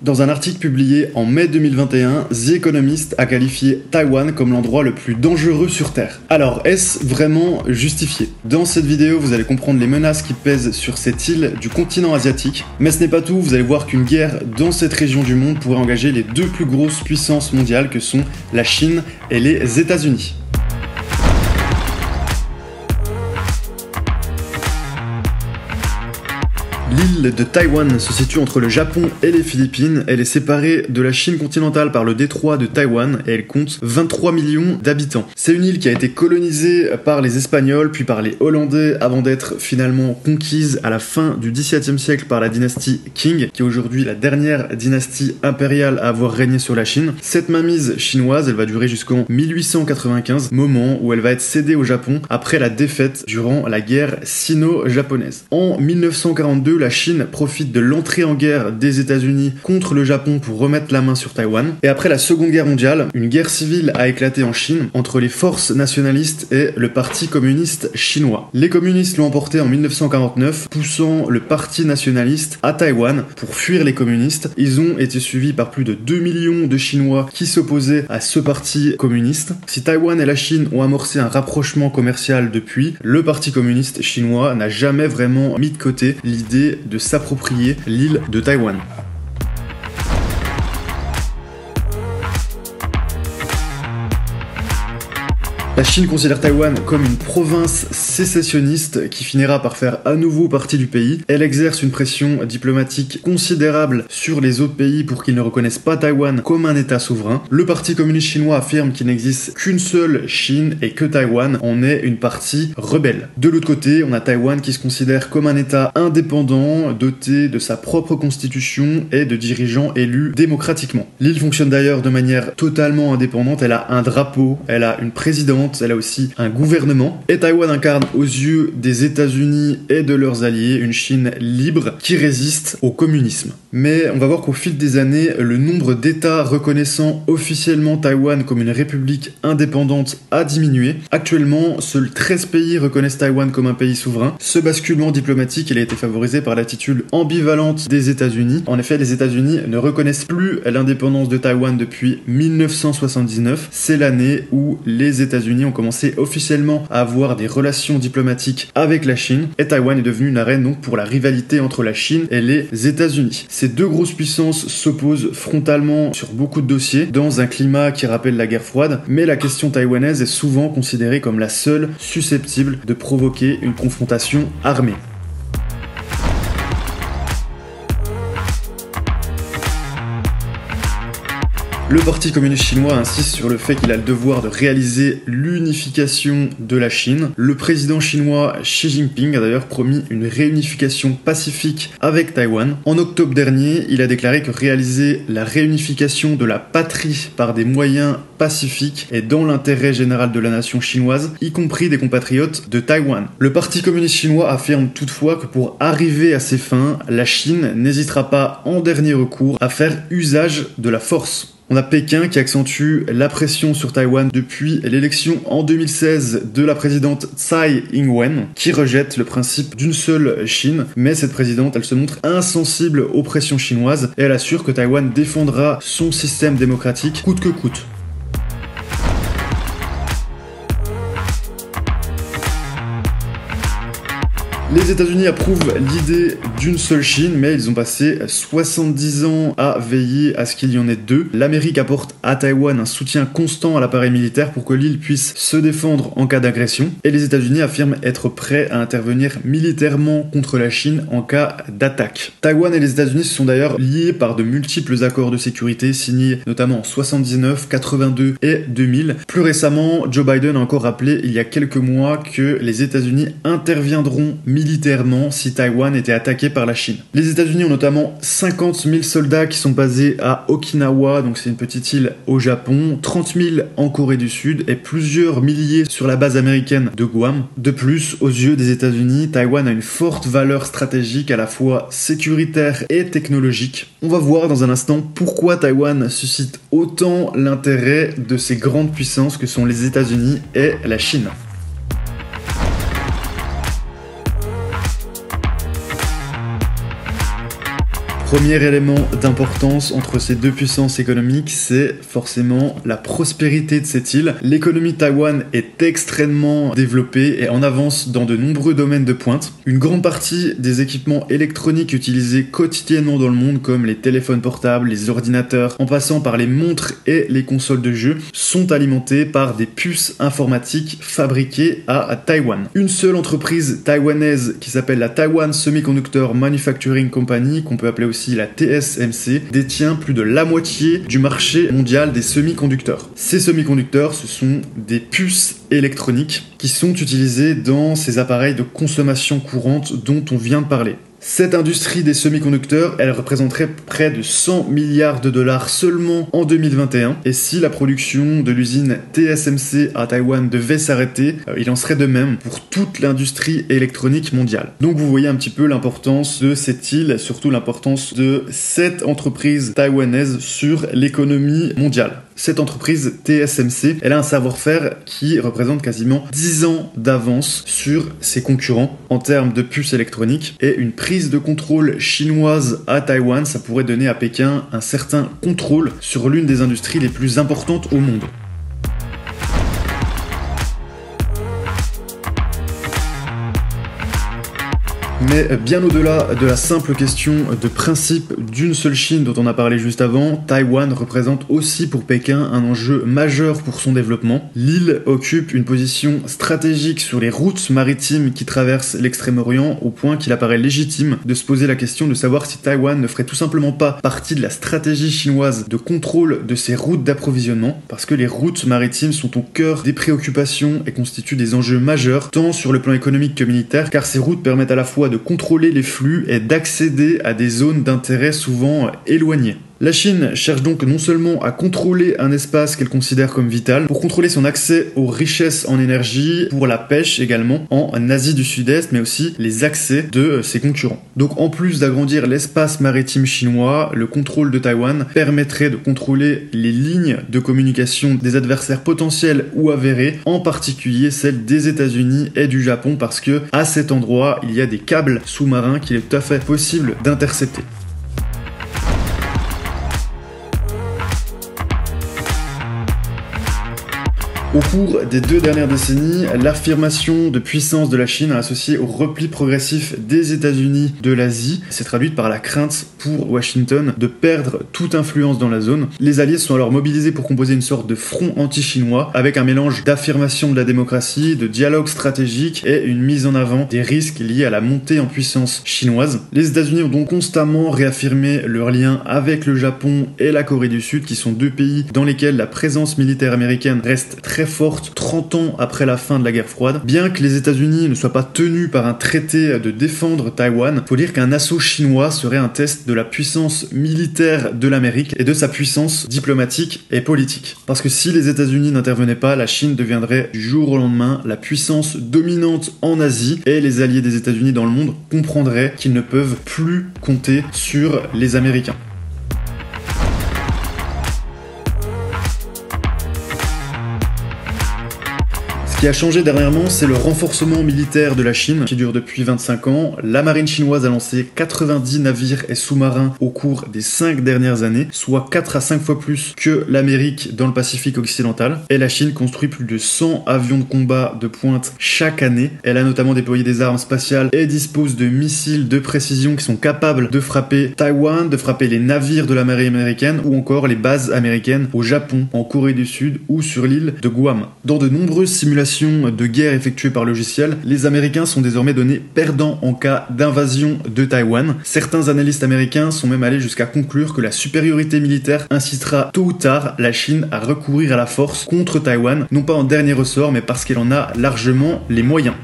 Dans un article publié en mai 2021, The Economist a qualifié Taïwan comme l'endroit le plus dangereux sur Terre. Alors, est-ce vraiment justifié? Dans cette vidéo, vous allez comprendre les menaces qui pèsent sur cette île du continent asiatique. Mais ce n'est pas tout, vous allez voir qu'une guerre dans cette région du monde pourrait engager les deux plus grosses puissances mondiales que sont la Chine et les États-Unis. L'île de Taïwan se situe entre le Japon et les Philippines. Elle est séparée de la Chine continentale par le détroit de Taïwan et elle compte 23 millions d'habitants. C'est une île qui a été colonisée par les Espagnols puis par les Hollandais avant d'être finalement conquise à la fin du XVIIe siècle par la dynastie Qing, qui est aujourd'hui la dernière dynastie impériale à avoir régné sur la Chine. Cette mainmise chinoise, elle va durer jusqu'en 1895, moment où elle va être cédée au Japon après la défaite durant la guerre sino-japonaise. En 1942, la Chine profite de l'entrée en guerre des États-Unis contre le Japon pour remettre la main sur Taïwan. Et après la Seconde Guerre mondiale, une guerre civile a éclaté en Chine entre les forces nationalistes et le Parti communiste chinois. Les communistes l'ont emporté en 1949, poussant le Parti nationaliste à Taïwan pour fuir les communistes. Ils ont été suivis par plus de 2 millions de Chinois qui s'opposaient à ce parti communiste. Si Taïwan et la Chine ont amorcé un rapprochement commercial depuis, le Parti communiste chinois n'a jamais vraiment mis de côté l'idée de s'approprier l'île de Taïwan. La Chine considère Taïwan comme une province sécessionniste qui finira par faire à nouveau partie du pays. Elle exerce une pression diplomatique considérable sur les autres pays pour qu'ils ne reconnaissent pas Taïwan comme un état souverain. Le Parti communiste chinois affirme qu'il n'existe qu'une seule Chine et que Taïwan en est une partie rebelle. De l'autre côté, on a Taïwan qui se considère comme un état indépendant, doté de sa propre constitution et de dirigeants élus démocratiquement. L'île fonctionne d'ailleurs de manière totalement indépendante. Elle a un drapeau, elle a une présidente, elle a aussi un gouvernement, et Taïwan incarne aux yeux des États-Unis et de leurs alliés une Chine libre qui résiste au communisme. Mais on va voir qu'au fil des années, le nombre d'États reconnaissant officiellement Taïwan comme une république indépendante a diminué. Actuellement, seuls 13 pays reconnaissent Taïwan comme un pays souverain. Ce basculement diplomatique, il a été favorisé par l'attitude ambivalente des États-Unis. En effet, les États-Unis ne reconnaissent plus l'indépendance de Taïwan depuis 1979. C'est l'année où les États-Unis ont commencé officiellement à avoir des relations diplomatiques avec la Chine, et Taïwan est devenue une arène donc pour la rivalité entre la Chine et les États-Unis. Ces deux grosses puissances s'opposent frontalement sur beaucoup de dossiers dans un climat qui rappelle la guerre froide, mais la question taïwanaise est souvent considérée comme la seule susceptible de provoquer une confrontation armée. Le Parti communiste chinois insiste sur le fait qu'il a le devoir de réaliser l'unification de la Chine. Le président chinois Xi Jinping a d'ailleurs promis une réunification pacifique avec Taïwan. En octobre dernier, il a déclaré que réaliser la réunification de la patrie par des moyens pacifiques est dans l'intérêt général de la nation chinoise, y compris des compatriotes de Taïwan. Le Parti communiste chinois affirme toutefois que pour arriver à ses fins, la Chine n'hésitera pas en dernier recours à faire usage de la force. On a Pékin qui accentue la pression sur Taïwan depuis l'élection en 2016 de la présidente Tsai Ing-wen, qui rejette le principe d'une seule Chine, mais cette présidente, elle se montre insensible aux pressions chinoises et elle assure que Taïwan défendra son système démocratique coûte que coûte. Les États-Unis approuvent l'idée d'une seule Chine, mais ils ont passé 70 ans à veiller à ce qu'il y en ait deux. L'Amérique apporte à Taïwan un soutien constant à l'appareil militaire pour que l'île puisse se défendre en cas d'agression, et les États-Unis affirment être prêts à intervenir militairement contre la Chine en cas d'attaque. Taïwan et les États-Unis se sont d'ailleurs liés par de multiples accords de sécurité signés notamment en 79, 82 et 2000. Plus récemment, Joe Biden a encore rappelé il y a quelques mois que les États-Unis interviendront militairement si Taïwan était attaqué par la Chine. Les États-Unis ont notamment 50 000 soldats qui sont basés à Okinawa, donc c'est une petite île au Japon, 30 000 en Corée du Sud et plusieurs milliers sur la base américaine de Guam. De plus, aux yeux des États-Unis, Taïwan a une forte valeur stratégique à la fois sécuritaire et technologique. On va voir dans un instant pourquoi Taïwan suscite autant l'intérêt de ces grandes puissances que sont les États-Unis et la Chine. Premier élément d'importance entre ces deux puissances économiques, c'est forcément la prospérité de cette île. L'économie de Taïwan est extrêmement développée et en avance dans de nombreux domaines de pointe. Une grande partie des équipements électroniques utilisés quotidiennement dans le monde, comme les téléphones portables, les ordinateurs, en passant par les montres et les consoles de jeux, sont alimentés par des puces informatiques fabriquées à Taïwan. Une seule entreprise taïwanaise qui s'appelle la Taiwan Semiconductor Manufacturing Company, qu'on peut appeler aussi la TSMC, détient plus de la moitié du marché mondial des semi-conducteurs. Ces semi-conducteurs, ce sont des puces électroniques qui sont utilisées dans ces appareils de consommation courante dont on vient de parler. Cette industrie des semi-conducteurs, elle représenterait près de 100 milliards de dollars seulement en 2021. Et si la production de l'usine TSMC à Taïwan devait s'arrêter, il en serait de même pour toute l'industrie électronique mondiale. Donc vous voyez un petit peu l'importance de cette île, surtout l'importance de cette entreprise taïwanaise sur l'économie mondiale. Cette entreprise TSMC, elle a un savoir-faire qui représente quasiment 10 ans d'avance sur ses concurrents en termes de puces électroniques, et une prise de contrôle chinoise à Taïwan, ça pourrait donner à Pékin un certain contrôle sur l'une des industries les plus importantes au monde. Mais bien au-delà de la simple question de principe d'une seule Chine dont on a parlé juste avant, Taïwan représente aussi pour Pékin un enjeu majeur pour son développement. L'île occupe une position stratégique sur les routes maritimes qui traversent l'Extrême-Orient, au point qu'il apparaît légitime de se poser la question de savoir si Taïwan ne ferait tout simplement pas partie de la stratégie chinoise de contrôle de ses routes d'approvisionnement, parce que les routes maritimes sont au cœur des préoccupations et constituent des enjeux majeurs, tant sur le plan économique que militaire, car ces routes permettent à la fois de contrôler les flux et d'accéder à des zones d'intérêt souvent éloignées. La Chine cherche donc non seulement à contrôler un espace qu'elle considère comme vital, pour contrôler son accès aux richesses en énergie, pour la pêche également, en Asie du Sud-Est, mais aussi les accès de ses concurrents. Donc en plus d'agrandir l'espace maritime chinois, le contrôle de Taïwan permettrait de contrôler les lignes de communication des adversaires potentiels ou avérés, en particulier celles des États-Unis et du Japon, parce que à cet endroit, il y a des câbles sous-marins qu'il est tout à fait possible d'intercepter. Au cours des 2 dernières décennies, l'affirmation de puissance de la Chine associée au repli progressif des États-Unis de l'Asie s'est traduite par la crainte pour Washington de perdre toute influence dans la zone. Les alliés sont alors mobilisés pour composer une sorte de front anti-chinois avec un mélange d'affirmation de la démocratie, de dialogue stratégique et une mise en avant des risques liés à la montée en puissance chinoise. Les États-Unis ont donc constamment réaffirmé leur lien avec le Japon et la Corée du Sud, qui sont 2 pays dans lesquels la présence militaire américaine reste très forte 30 ans après la fin de la guerre froide. Bien que les États-Unis ne soient pas tenus par un traité de défendre Taïwan, faut dire qu'un assaut chinois serait un test de la puissance militaire de l'Amérique et de sa puissance diplomatique et politique. Parce que si les États-Unis n'intervenaient pas, la Chine deviendrait du jour au lendemain la puissance dominante en Asie, et les alliés des États-Unis dans le monde comprendraient qu'ils ne peuvent plus compter sur les Américains. Ce qui a changé dernièrement, c'est le renforcement militaire de la Chine, qui dure depuis 25 ans. La marine chinoise a lancé 90 navires et sous-marins au cours des 5 dernières années, soit 4 à 5 fois plus que l'Amérique dans le Pacifique occidental. Et la Chine construit plus de 100 avions de combat de pointe chaque année. Elle a notamment déployé des armes spatiales et dispose de missiles de précision qui sont capables de frapper Taïwan, de frapper les navires de la marine américaine ou encore les bases américaines au Japon, en Corée du Sud ou sur l'île de Guam. Dans de nombreuses simulations de guerre effectuées par logiciel, les Américains sont désormais donnés perdants en cas d'invasion de Taïwan. Certains analystes américains sont même allés jusqu'à conclure que la supériorité militaire incitera tôt ou tard la Chine à recourir à la force contre Taïwan, non pas en dernier ressort, mais parce qu'elle en a largement les moyens.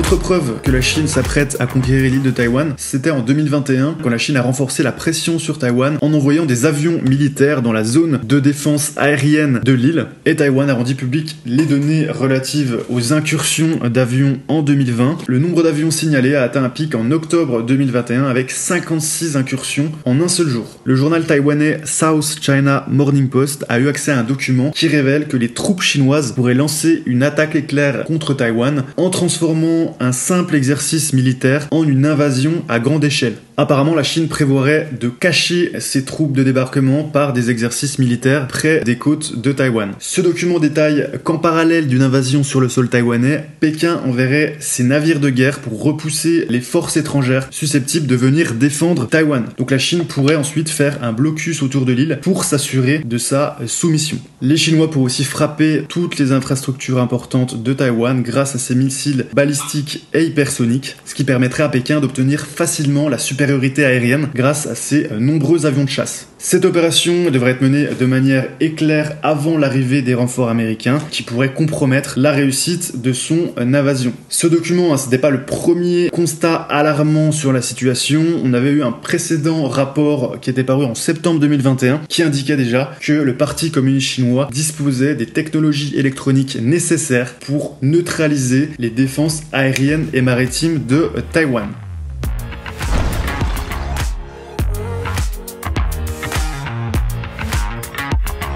Autre preuve que la Chine s'apprête à conquérir l'île de Taïwan, c'était en 2021 quand la Chine a renforcé la pression sur Taïwan en envoyant des avions militaires dans la zone de défense aérienne de l'île. Et Taïwan a rendu public les données relatives aux incursions d'avions en 2020. Le nombre d'avions signalés a atteint un pic en octobre 2021 avec 56 incursions en un seul jour. Le journal taïwanais South China Morning Post a eu accès à un document qui révèle que les troupes chinoises pourraient lancer une attaque éclair contre Taïwan en transformant un simple exercice militaire en une invasion à grande échelle. Apparemment, la Chine prévoirait de cacher ses troupes de débarquement par des exercices militaires près des côtes de Taïwan. Ce document détaille qu'en parallèle d'une invasion sur le sol taïwanais, Pékin enverrait ses navires de guerre pour repousser les forces étrangères susceptibles de venir défendre Taïwan. Donc la Chine pourrait ensuite faire un blocus autour de l'île pour s'assurer de sa soumission. Les Chinois pourraient aussi frapper toutes les infrastructures importantes de Taïwan grâce à ses missiles balistiques et hypersoniques, ce qui permettrait à Pékin d'obtenir facilement la supériorité aérienne grâce à ses nombreux avions de chasse. Cette opération devrait être menée de manière éclair avant l'arrivée des renforts américains qui pourraient compromettre la réussite de son invasion. Ce document, ce n'était pas le premier constat alarmant sur la situation. On avait eu un précédent rapport qui était paru en septembre 2021 qui indiquait déjà que le Parti communiste chinois disposait des technologies électroniques nécessaires pour neutraliser les défenses aériennes et maritimes de Taïwan.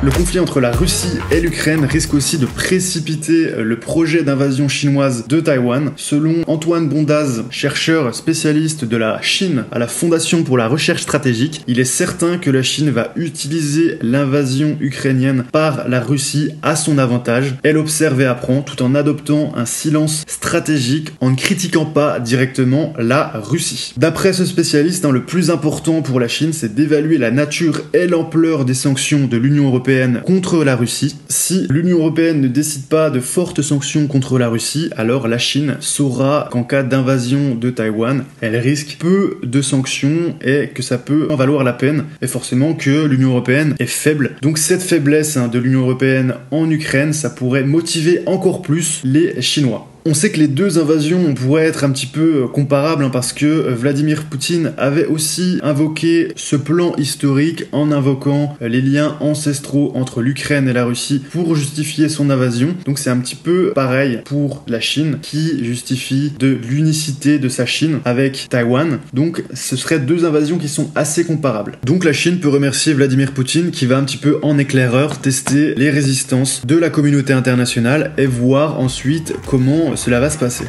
Le conflit entre la Russie et l'Ukraine risque aussi de précipiter le projet d'invasion chinoise de Taïwan. Selon Antoine Bondaz, chercheur spécialiste de la Chine à la Fondation pour la recherche stratégique, il est certain que la Chine va utiliser l'invasion ukrainienne par la Russie à son avantage. Elle observe et apprend tout en adoptant un silence stratégique en ne critiquant pas directement la Russie. D'après ce spécialiste, le plus important pour la Chine, c'est d'évaluer la nature et l'ampleur des sanctions de l'Union européenne contre la Russie. Si l'Union européenne ne décide pas de fortes sanctions contre la Russie, alors la Chine saura qu'en cas d'invasion de Taïwan, elle risque peu de sanctions et que ça peut en valoir la peine. Et forcément que l'Union européenne est faible. Donc cette faiblesse de l'Union européenne en Ukraine, ça pourrait motiver encore plus les Chinois. On sait que les deux invasions pourraient être un petit peu comparables parce que Vladimir Poutine avait aussi invoqué ce plan historique en invoquant les liens ancestraux entre l'Ukraine et la Russie pour justifier son invasion. Donc c'est un petit peu pareil pour la Chine qui justifie de l'unicité de sa Chine avec Taïwan. Donc ce seraient deux invasions qui sont assez comparables. Donc la Chine peut remercier Vladimir Poutine qui va un petit peu en éclaireur tester les résistances de la communauté internationale et voir ensuite comment cela va se passer.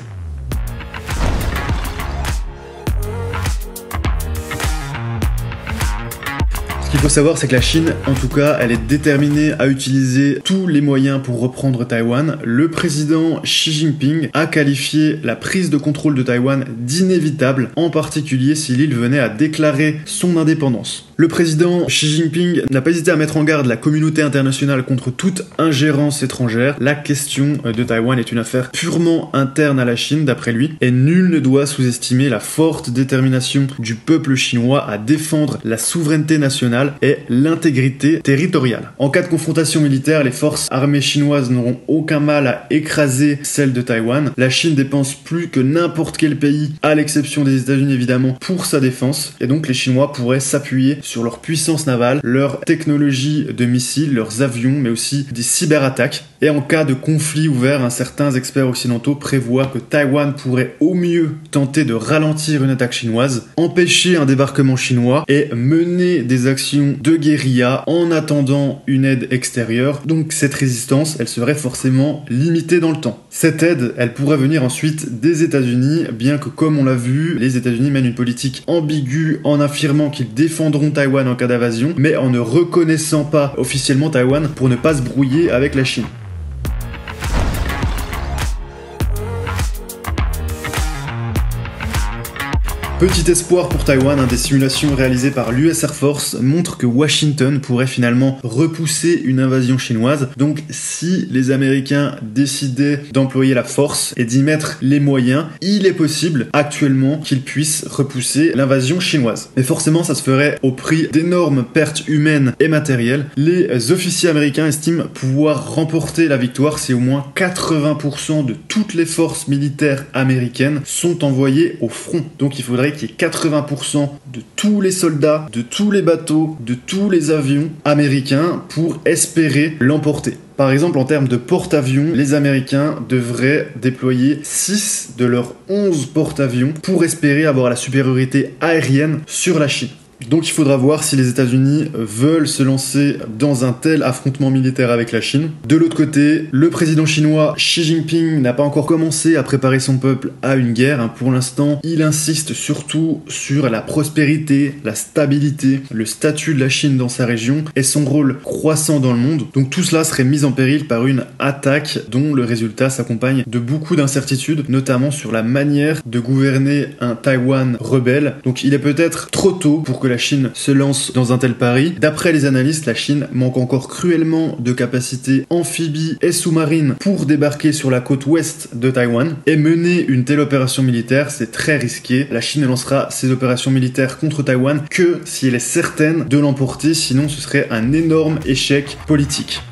Ce qu'il faut savoir, c'est que la Chine, en tout cas, elle est déterminée à utiliser tous les moyens pour reprendre Taïwan. Le président Xi Jinping a qualifié la prise de contrôle de Taïwan d'inévitable, en particulier si l'île venait à déclarer son indépendance. Le président Xi Jinping n'a pas hésité à mettre en garde la communauté internationale contre toute ingérence étrangère. La question de Taïwan est une affaire purement interne à la Chine, d'après lui, et nul ne doit sous-estimer la forte détermination du peuple chinois à défendre la souveraineté nationale et l'intégrité territoriale. En cas de confrontation militaire, les forces armées chinoises n'auront aucun mal à écraser celles de Taïwan. La Chine dépense plus que n'importe quel pays, à l'exception des États-Unis évidemment, pour sa défense, et donc les Chinois pourraient s'appuyer sur leur puissance navale, leur technologie de missiles, leurs avions, mais aussi des cyberattaques. Et en cas de conflit ouvert, certains experts occidentaux prévoient que Taïwan pourrait au mieux tenter de ralentir une attaque chinoise, empêcher un débarquement chinois et mener des actions de guérilla en attendant une aide extérieure. Donc cette résistance, elle serait forcément limitée dans le temps. Cette aide, elle pourrait venir ensuite des États-Unis, bien que comme on l'a vu, les États-Unis mènent une politique ambiguë en affirmant qu'ils défendront Taïwan en cas d'invasion, mais en ne reconnaissant pas officiellement Taïwan pour ne pas se brouiller avec la Chine. Petit espoir pour Taïwan, des simulations réalisées par l'US Air Force montrent que Washington pourrait finalement repousser une invasion chinoise. Donc si les Américains décidaient d'employer la force et d'y mettre les moyens, il est possible actuellement qu'ils puissent repousser l'invasion chinoise. Mais forcément ça se ferait au prix d'énormes pertes humaines et matérielles. Les officiers américains estiment pouvoir remporter la victoire si au moins 80% de toutes les forces militaires américaines sont envoyées au front. Donc il faudrait qu'il y ait 80% de tous les soldats, de tous les bateaux, de tous les avions américains pour espérer l'emporter. Par exemple, en termes de porte-avions, les Américains devraient déployer 6 de leurs 11 porte-avions pour espérer avoir la supériorité aérienne sur la Chine. Donc il faudra voir si les États-Unis veulent se lancer dans un tel affrontement militaire avec la Chine. De l'autre côté, le président chinois Xi Jinping n'a pas encore commencé à préparer son peuple à une guerre. Pour l'instant, il insiste surtout sur la prospérité, la stabilité, le statut de la Chine dans sa région et son rôle croissant dans le monde. Donc tout cela serait mis en péril par une attaque dont le résultat s'accompagne de beaucoup d'incertitudes, notamment sur la manière de gouverner un Taïwan rebelle. Donc il est peut-être trop tôt pour que la Chine se lance dans un tel pari. D'après les analystes, la Chine manque encore cruellement de capacités amphibies et sous-marines pour débarquer sur la côte ouest de Taïwan. Et mener une telle opération militaire, c'est très risqué. La Chine ne lancera ses opérations militaires contre Taïwan que si elle est certaine de l'emporter, sinon ce serait un énorme échec politique.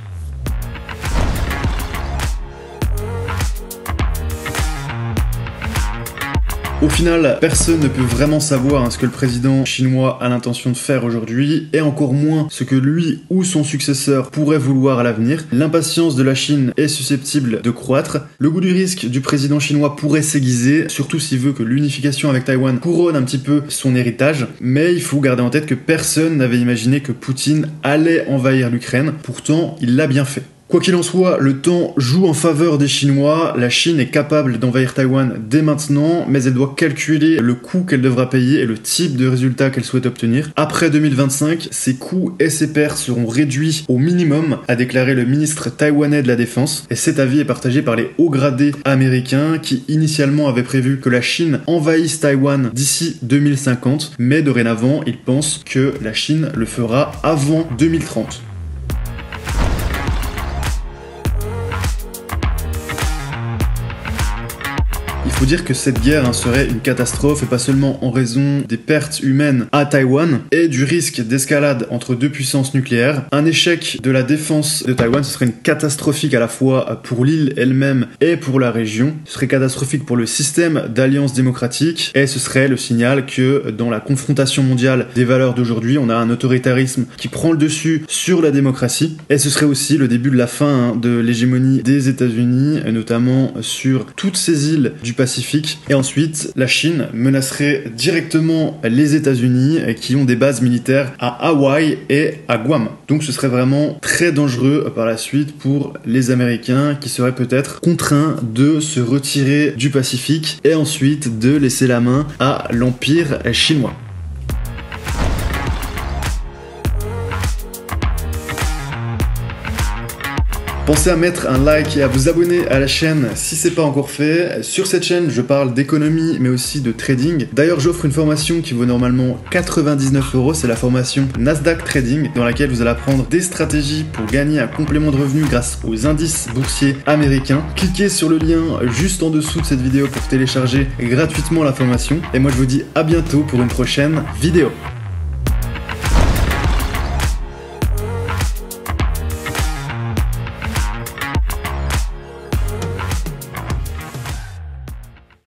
Au final, personne ne peut vraiment savoir ce que le président chinois a l'intention de faire aujourd'hui, et encore moins ce que lui ou son successeur pourrait vouloir à l'avenir. L'impatience de la Chine est susceptible de croître. Le goût du risque du président chinois pourrait s'aiguiser, surtout s'il veut que l'unification avec Taïwan couronne un petit peu son héritage. Mais il faut garder en tête que personne n'avait imaginé que Poutine allait envahir l'Ukraine. Pourtant, il l'a bien fait. Quoi qu'il en soit, le temps joue en faveur des Chinois. La Chine est capable d'envahir Taïwan dès maintenant, mais elle doit calculer le coût qu'elle devra payer et le type de résultat qu'elle souhaite obtenir. Après 2025, ses coûts et ses pertes seront réduits au minimum, a déclaré le ministre taïwanais de la Défense. Et cet avis est partagé par les hauts gradés américains qui initialement avaient prévu que la Chine envahisse Taïwan d'ici 2050, mais dorénavant, ils pensent que la Chine le fera avant 2030. Il faut dire que cette guerre serait une catastrophe, et pas seulement en raison des pertes humaines à Taïwan et du risque d'escalade entre deux puissances nucléaires. Un échec de la défense de Taïwan, ce serait une catastrophique à la fois pour l'île elle-même et pour la région. Ce serait catastrophique pour le système d'alliance démocratique, et ce serait le signal que dans la confrontation mondiale des valeurs d'aujourd'hui, on a un autoritarisme qui prend le dessus sur la démocratie, et ce serait aussi le début de la fin de l'hégémonie des États-Unis, notamment sur toutes ces îles du Pacifique. Et ensuite, la Chine menacerait directement les États-Unis qui ont des bases militaires à Hawaï et à Guam. Donc ce serait vraiment très dangereux par la suite pour les Américains qui seraient peut-être contraints de se retirer du Pacifique et ensuite de laisser la main à l'Empire chinois. Pensez à mettre un like et à vous abonner à la chaîne si c'est pas encore fait. Sur cette chaîne, je parle d'économie mais aussi de trading. D'ailleurs, j'offre une formation qui vaut normalement 99 €, c'est la formation Nasdaq Trading, dans laquelle vous allez apprendre des stratégies pour gagner un complément de revenus grâce aux indices boursiers américains. Cliquez sur le lien juste en dessous de cette vidéo pour télécharger gratuitement la formation. Et moi, je vous dis à bientôt pour une prochaine vidéo.